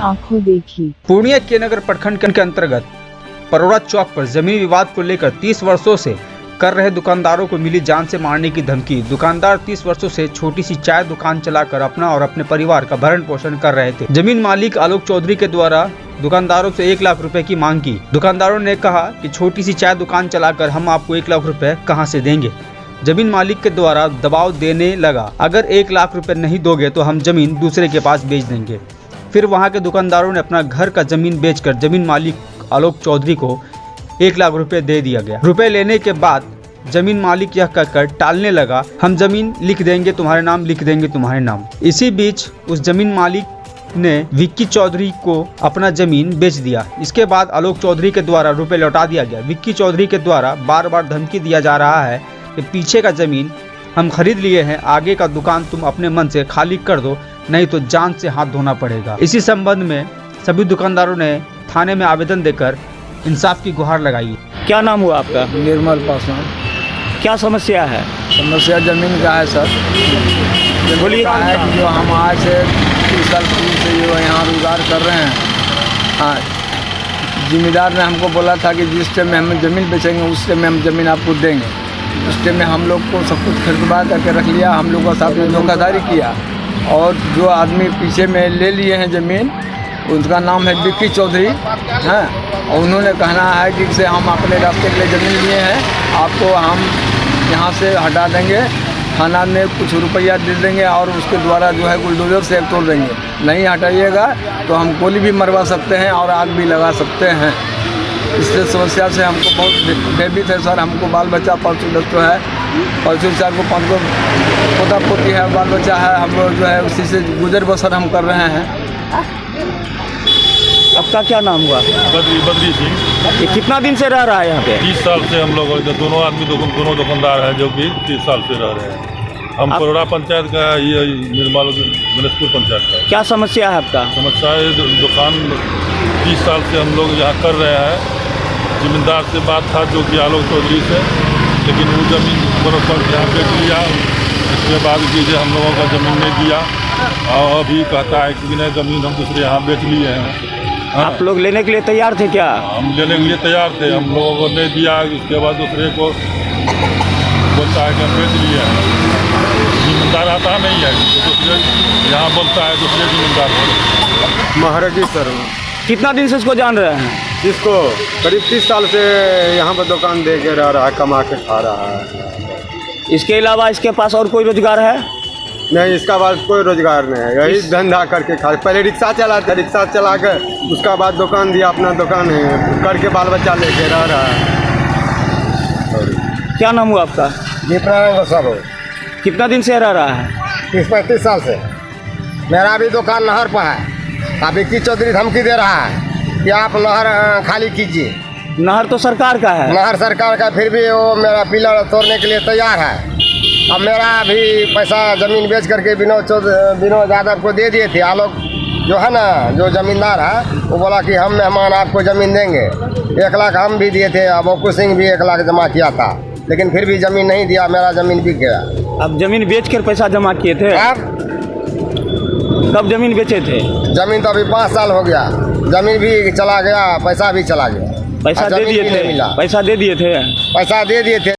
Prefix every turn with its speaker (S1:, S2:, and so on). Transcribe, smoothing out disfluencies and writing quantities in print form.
S1: आंखों देखी।
S2: पूर्णिया के नगर प्रखंड के अंतर्गत परोड़ा चौक पर जमीन विवाद को लेकर 30 वर्षों से कर रहे दुकानदारों को मिली जान से मारने की धमकी। दुकानदार 30 वर्षों से छोटी सी चाय दुकान चलाकर अपना और अपने परिवार का भरण पोषण कर रहे थे। जमीन मालिक आलोक चौधरी के द्वारा दुकानदारों से 1 लाख रुपए की मांग की। दुकानदारों ने कहा कि छोटी सी चाय दुकान चलाकर हम आपको 1 लाख रुपए कहां से देंगे। जमीन मालिक के द्वारा दबाव देने लगा, अगर 1 लाख रुपए नहीं दोगे तो हम जमीन दूसरे के पास बेच देंगे। फिर वहां के दुकानदारों ने अपना घर का जमीन बेचकर जमीन मालिक आलोक चौधरी को 1 लाख रुपए दे दिया गया। रुपए लेने के बाद जमीन मालिक यह कहकर टालने लगा, हम जमीन लिख देंगे तुम्हारे नाम, लिख देंगे तुम्हारे नाम। इसी बीच उस जमीन मालिक ने विक्की चौधरी को अपना जमीन बेच दिया। इसके बाद आलोक चौधरी के द्वारा रुपए लौटा दिया गया। विक्की चौधरी के द्वारा बार बार धमकी दिया जा रहा है कि पीछे का जमीन हम खरीद लिए हैं, आगे का दुकान तुम अपने मन से खाली कर दो, नहीं तो जान से हाथ धोना पड़ेगा। इसी संबंध में सभी दुकानदारों ने थाने में आवेदन देकर इंसाफ की गुहार लगाई।
S3: क्या नाम हुआ आपका?
S4: निर्मल पासवान।
S3: क्या समस्या है?
S4: समस्या जमीन का है सर।
S3: बोलिए।
S4: का है कि जो हम आज से 30 साल पूर्व से जो यहाँ रोजगार कर रहे हैं, हाँ, जिम्मेदार ने हमको बोला था कि जिस टाइम में हम ज़मीन बेचेंगे उस टाइम में हम ज़मीन आपको देंगे। उस टाइम में हम लोग को सब कुछ खरीदवा करके रख लिया, हम लोग का साथ में धोखाधड़ी किया और जो आदमी पीछे में ले लिए हैं ज़मीन, उनका नाम है विक्की चौधरी, हैं, और उन्होंने कहना है कि से हम अपने रास्ते के लिए ज़मीन लिए हैं, आपको हम यहाँ से हटा देंगे, थाना में कुछ रुपया दे देंगे और उसके द्वारा जो है बुलडोजर से तोड़ देंगे। नहीं हटाइएगा तो हम गोली भी मरवा सकते हैं और आग भी लगा सकते हैं। इससे समस्या से हमको बहुत भयभीत है सर। हमको बाल बच्चा परसों दोस्तों है, परसों चार को 5 को पोता पोती है, बाल बच्चा है, हम लोग जो है उसी से गुजर बसर हम कर रहे हैं।
S3: आपका क्या नाम हुआ?
S5: बद्री सिंह।
S3: ये कितना दिन से रह रहा है यहाँ पे?
S5: 30 साल से हम लोग दोनों आदमी दोनों दुकानदार हैं जो कि 30 साल से रह रहे हैं। हम परोड़ा पंचायत का, ये निर्मल गणेशपुर पंचायत का।
S3: क्या समस्या है आपका?
S5: समस्या है दुकान 30 साल से हम लोग यहाँ कर रहे हैं। जिम्मेदार से बात था जो कि आलोक चौधरी से, लेकिन वो ज़मीन बराबर यहाँ बेच लिया। इसके बाद कीजिए हम लोगों का ज़मीन नहीं दिया और अभी कहता है कि नहीं ज़मीन हम दूसरे यहाँ बेच लिए हैं। हाँ।
S3: आप लोग लेने के लिए तैयार थे क्या?
S5: हम लेने के लिए तैयार थे, हम लोगों को नहीं दिया। उसके बाद दूसरे को बोलता है कि हम बेच लिए हैं। जिम्मेदार आता नहीं है, दूसरे यहाँ बोलता है दूसरे जिम्मेदार है।
S6: महाराजी सर।
S3: कितना दिन से इसको जान रहे हैं?
S6: इसको करीब 30 साल से यहाँ पर दुकान दे के रह रहा है, कमा के खा रहा है।
S3: इसके अलावा इसके पास और कोई रोजगार है?
S6: नहीं, इसका बाद कोई रोजगार नहीं है, यही धंधा करके खा। पहले रिक्शा चलाता, रिक्शा चला कर उसका बाद दुकान दिया, अपना दुकान है करके बाल बच्चा लेके रह रहा है।
S3: क्या नाम हुआ आपका?
S4: दीपनारायण सर।
S3: कितना दिन से रह रहा है?
S4: 30-35 साल से। मेरा भी दुकान नहर पर है। अब विक्की चौधरी धमकी दे रहा है कि आप नहर खाली कीजिए।
S3: नहर तो सरकार का है।
S4: नहर सरकार का, फिर भी वो मेरा पिलर तोड़ने के लिए तैयार है। अब मेरा भी पैसा ज़मीन बेच करके विनोद यादव को दे दिए थे। आलोक जो है ना, जो ज़मींदार है, वो बोला कि हम मेहमान आपको ज़मीन देंगे। 1 लाख हम भी दिए थे, अब बक्कू सिंह भी 1 लाख जमा किया था, लेकिन फिर भी ज़मीन नहीं दिया, मेरा ज़मीन बिक गया।
S3: अब जमीन बेच कर पैसा जमा किए थे?
S4: अब
S3: कब जमीन बेचे थे?
S4: ज़मीन तो अभी 5 साल हो गया, ज़मीन भी चला गया, पैसा भी चला गया।
S3: पैसा दे दिए थे? पैसा दे दिए थे?
S4: पैसा दे दिए थे।